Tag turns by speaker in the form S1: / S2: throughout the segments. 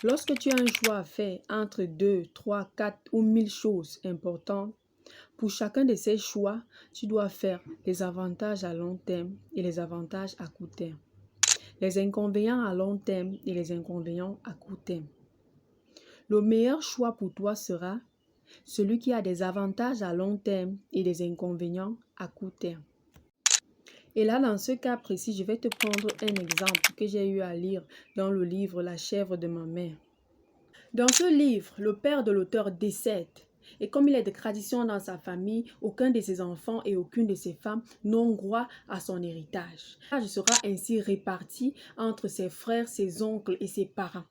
S1: Lorsque tu as un choix à faire entre 2, 3, 4 ou 1000 choses importantes, pour chacun de ces choix, tu dois faire les avantages à long terme et les avantages à court terme. Les inconvénients à long terme et les inconvénients à court terme. Le meilleur choix pour toi sera celui qui a des avantages à long terme et des inconvénients à court terme. Et là, dans ce cas précis, je vais te prendre un exemple que j'ai eu à lire dans le livre La chèvre de ma mère. Dans ce livre, le père de l'auteur décède. Et comme il est de tradition dans sa famille, aucun de ses enfants et aucune de ses femmes n'ont droit à son héritage. Il sera ainsi réparti entre ses frères, ses oncles et ses parents.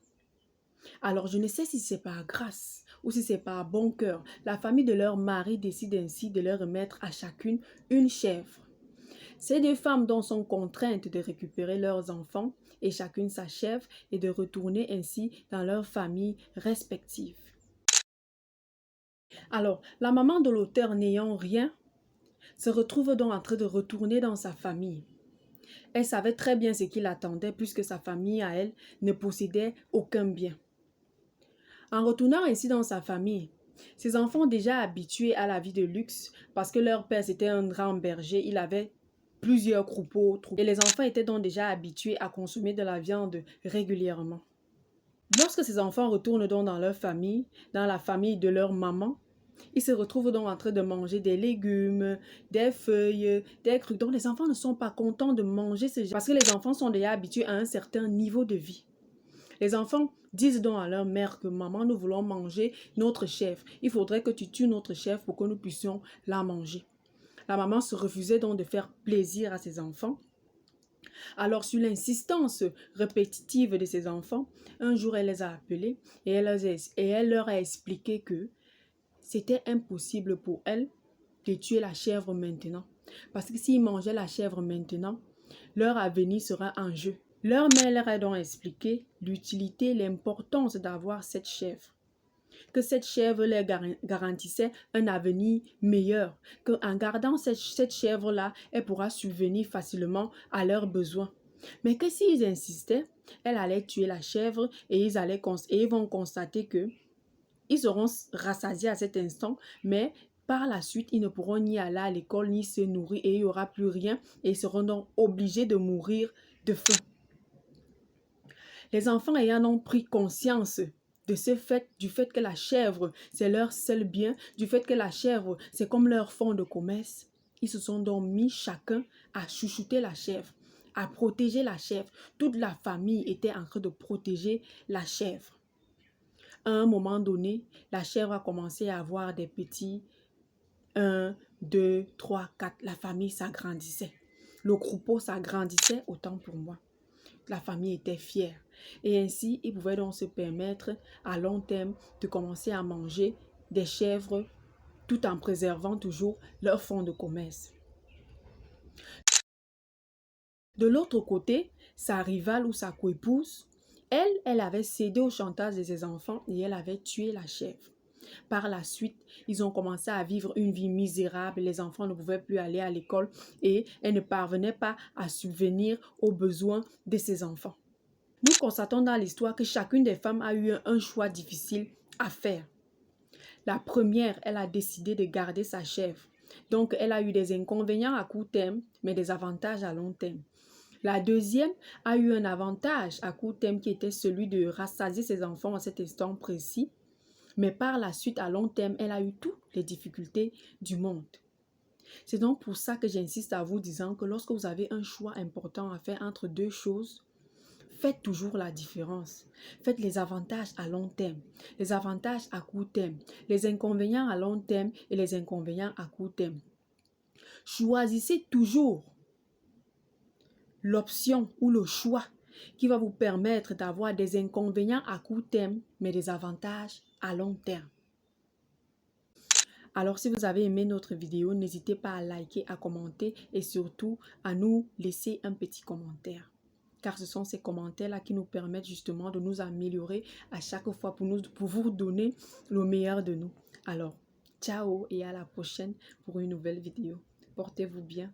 S1: Alors, je ne sais si c'est par grâce ou si c'est par bon cœur. La famille de leur mari décide ainsi de leur remettre à chacune une chèvre. Ces deux femmes donc sont contraintes de récupérer leurs enfants et chacune sa chèvre et de retourner ainsi dans leurs familles respectives. Alors, la maman de l'auteur n'ayant rien, se retrouve donc en train de retourner dans sa famille. Elle savait très bien ce qui l'attendait puisque sa famille à elle ne possédait aucun bien. En retournant ainsi dans sa famille, ses enfants déjà habitués à la vie de luxe parce que leur père c'était un grand berger, il avait plusieurs troupeaux et les enfants étaient donc déjà habitués à consommer de la viande régulièrement. Lorsque ces enfants retournent donc dans leur famille, dans la famille de leur maman, ils se retrouvent donc en train de manger des légumes, des feuilles, des trucs. Donc les enfants ne sont pas contents de manger ces gens parce que les enfants sont déjà habitués à un certain niveau de vie. Les enfants disent donc à leur mère que maman, nous voulons manger notre chèvre. Il faudrait que tu tues notre chèvre pour que nous puissions la manger. La maman se refusait donc de faire plaisir à ses enfants. Alors, sur l'insistance répétitive de ses enfants, un jour, elle les a appelés et elle leur a expliqué que c'était impossible pour elle de tuer la chèvre maintenant. Parce que s'ils mangeaient la chèvre maintenant, leur avenir sera en jeu. Leur mère leur a donc expliqué l'utilité, l'importance d'avoir cette chèvre. Que cette chèvre leur garantissait un avenir meilleur. Qu'en gardant cette chèvre-là, elle pourra subvenir facilement à leurs besoins. Mais que s'ils insistaient, elle allait tuer la chèvre et ils vont constater que ils seront rassasiés à cet instant, mais par la suite, ils ne pourront ni aller à l'école, ni se nourrir et il n'y aura plus rien et ils seront donc obligés de mourir de faim. Les enfants ayant donc pris conscience de du fait que la chèvre, c'est leur seul bien, du fait que la chèvre, c'est comme leur fonds de commerce, ils se sont donc mis chacun à chouchouter la chèvre, à protéger la chèvre. Toute la famille était en train de protéger la chèvre. À un moment donné, la chèvre a commencé à avoir des petits 1, 2, 3, 4. La famille s'agrandissait. Le troupeau s'agrandissait autant pour moi. La famille était fière. Et ainsi, ils pouvaient donc se permettre à long terme de commencer à manger des chèvres tout en préservant toujours leur fonds de commerce. De l'autre côté, sa rivale ou sa coépouse, elle avait cédé au chantage de ses enfants et elle avait tué la chèvre. Par la suite, ils ont commencé à vivre une vie misérable. Les enfants ne pouvaient plus aller à l'école et elle ne parvenait pas à subvenir aux besoins de ses enfants. Nous constatons dans l'histoire que chacune des femmes a eu un choix difficile à faire. La première, elle a décidé de garder sa chèvre. Donc, elle a eu des inconvénients à court terme, mais des avantages à long terme. La deuxième a eu un avantage à court terme qui était celui de rassasier ses enfants à cet instant précis. Mais par la suite, à long terme, elle a eu toutes les difficultés du monde. C'est donc pour ça que j'insiste à vous disant que lorsque vous avez un choix important à faire entre deux choses, faites toujours la différence. Faites les avantages à long terme, les avantages à court terme, les inconvénients à long terme et les inconvénients à court terme. Choisissez toujours l'option ou le choix qui va vous permettre d'avoir des inconvénients à court terme, mais des avantages à long terme. Alors, si vous avez aimé notre vidéo, n'hésitez pas à liker, à commenter et surtout à nous laisser un petit commentaire. Car ce sont ces commentaires-là qui nous permettent justement de nous améliorer à chaque fois pour vous donner le meilleur de nous. Alors, ciao et à la prochaine pour une nouvelle vidéo. Portez-vous bien.